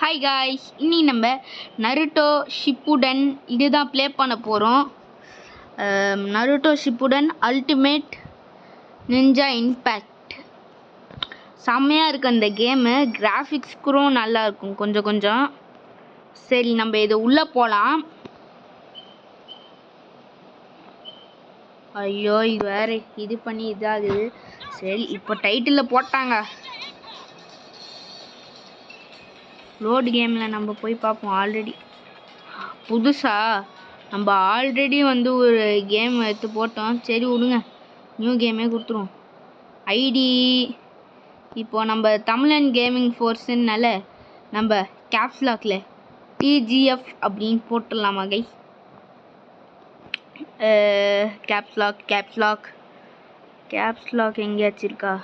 Hi guys, இன்னி நம்ம Naruto Shippuden இதுதான் ப்ளே பண்ண போகிறோம். Naruto Shippuden ultimate ninja impact. செம்மையாக இருக்குது அந்த கேமு. கிராஃபிக்ஸ்க்கும் நல்லா இருக்கும் கொஞ்சம். சரி, நம்ம இது உள்ளே போகலாம். ஐயோ, இது வேறு இது பண்ணி இதாகுது. சரி, இப்போ டைட்டிலில் போட்டாங்க. லோடு கேமில் நம்ம போய் பார்ப்போம். ஆல்ரெடி புதுசாக நம்ம ஆல்ரெடி ஒரு கேம் எடுத்து போட்டோம். சரி விடுங்க, நியூ கேமே கொடுத்துருவோம். ஐடி இப்போது நம்ம தமிழன் கேமிங் ஃபோர்ஸுன்னால நம்ம கேப்ஸ்லாக்கில் டிஜிஎஃப் அப்படின்னு போட்டுடலாமா கை? கேப்ஸ்லாக் எங்கேயாச்சும் இருக்கா?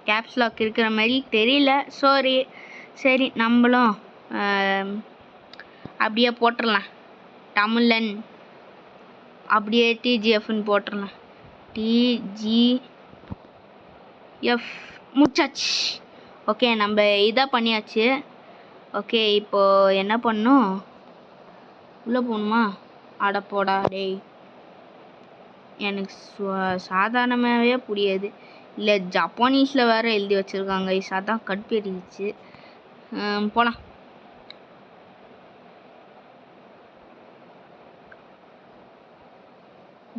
கேப்ஸ்லாக் இருக்கிற மாதிரி தெரியல. சரி நம்மளும் அப்படியே போட்டுடலாம். தமிழன் அப்படியே டிஜிஎஃப்னு போட்டுடலாம். டிஜிஎஃப் முச்சாச்சு. ஓகே, நம்ம இதாக பண்ணியாச்சு. ஓகே, இப்போது என்ன பண்ணணும்? உள்ளே போகணுமா? அடப்போடா டேய், எனக்கு சாதாரணமாகவே புரியாது. இல்லை, ஜப்பானீஸில் வேறு எழுதி வச்சுருக்காங்க. அதான் கடுப்பேறிடுச்சு. போகலாம்.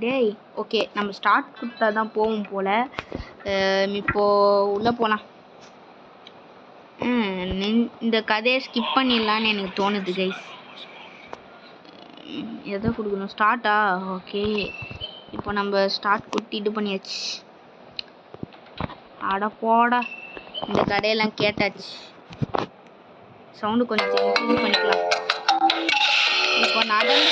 டேய், ஓகே, நம்ம ஸ்டார்ட் கொடுத்தா தான் போவோம் போல். இப்போது உள்ளே போகலாம். இந்த கதையை ஸ்கிப் பண்ணிடலான்னு எனக்கு தோணுது கைஸ். எதை கொடுக்கணும்? ஸ்டார்ட்டா? ஓகே, இப்போ நம்ம ஸ்டார்ட் கொடுத்து இது பண்ணியாச்சு. அட போடா, இந்த கடையெல்லாம் கேட்டாச்சு. சவுண்டு கொஞ்சம் இன்க்ரீஸ் பண்ணிக்கலாம். இப்போ நடந்து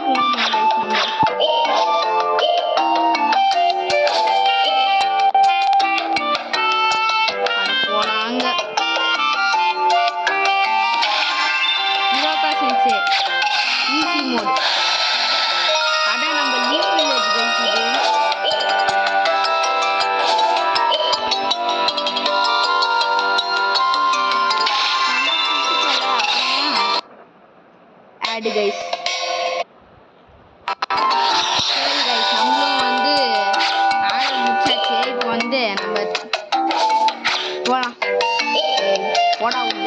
போனாங்க. Easy mode. அதான் நம்ம லீவ் வில்லேஜ் ஆட் கைஸ். சரி கைஸ், நம்மளும் ஆட் முடிச்சாச்சு. இப்போ நம்ம போகலாம். போடா உள்ள.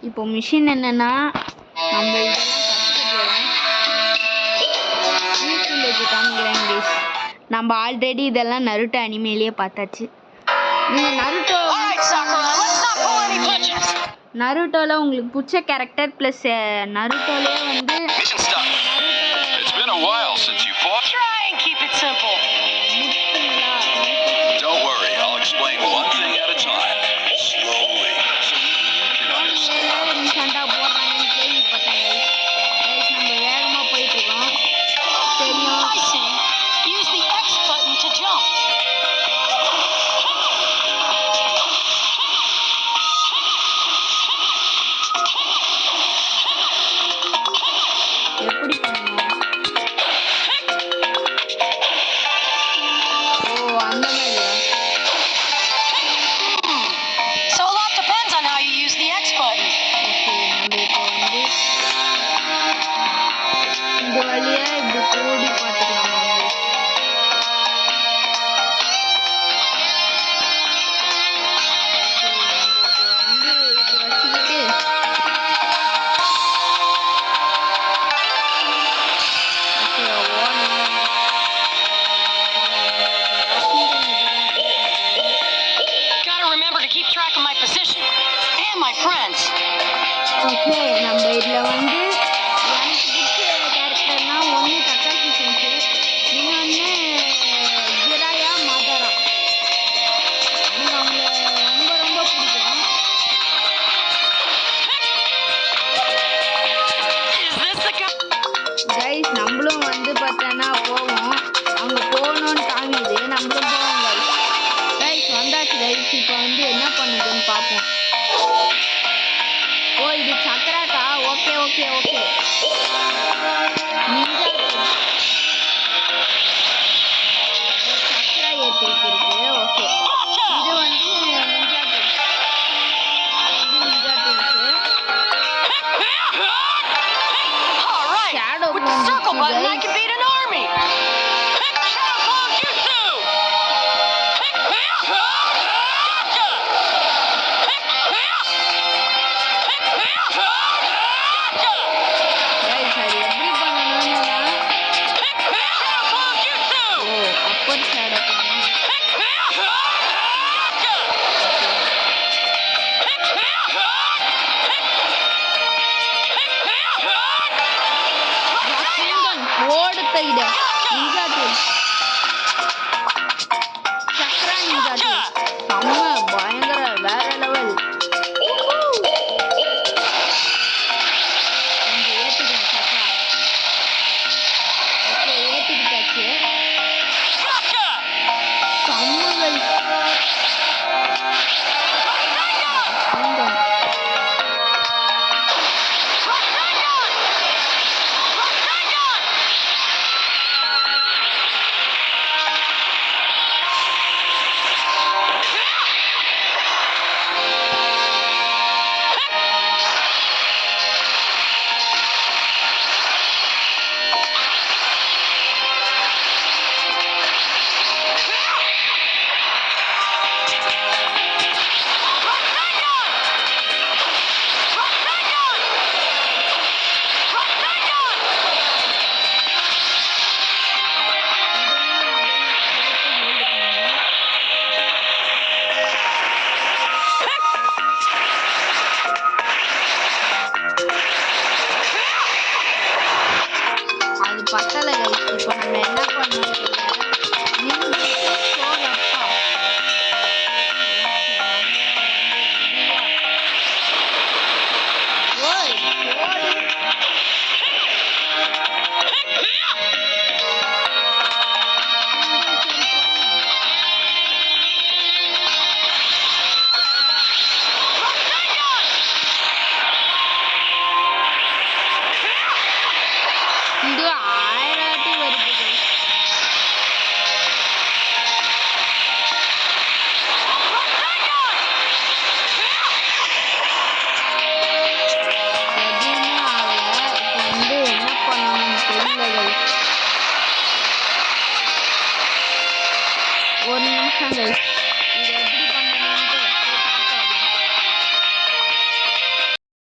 இப்போ மிஷின் என்னன்னா, நம்ம இதெல்லாம் காமிக்கிறேன் கைஸ். நம்ம ஆல்ரெடி இதெல்லாம் நருட்டோ அனிமேலேயே பார்த்தாச்சு. நீங்கள் நருட்டோவில் உங்களுக்கு பிடிச்ச கேரக்டர் ப்ளஸ் நருட்டோலே ஓகே. நம்ம இதில் எனக்கு பிடிச்ச கேரக்டர்னா ஒன்று தக்காஷி சென்சு, இன்னொன்று ஜிராயா மாதாரா. எனக்கு அவங்கள ரொம்ப பிடிக்கும். கைஸ், நம்மளும் பார்த்தோன்னா போவோம். அவங்க போகணுன்னு தாங்குது, நம்மளும் போவோம் கைஸ். வந்தாச்சு கைஸ். இப்போ என்ன பண்ணுதுன்னு பார்ப்போம். ஓ, இது சக்கராக்கா? Okay. Ninja With the circle button, I can beat an army. Shadow Jutsu. Guys, அது எப்படி பண்ணணும்னா அப்பர் ஷேடோ ஓடு தைட ninja tool chakra ninja tool செம்ம பயங்கர வேற லெவல் ஏத்திக்கிறேன் சக்ரா ஓகே ஏத்திக்கிட்டாச்சு செம்ம அது பத்தல கைஸ் இப்போ நம்ம என்ன பண்ணணும் இது 1000 ஆட்டி வருது எதுவுமே ஆகல இப்போ வந்து என்ன பண்ணணும்னு தெரியல ஒரு நிமிஷம்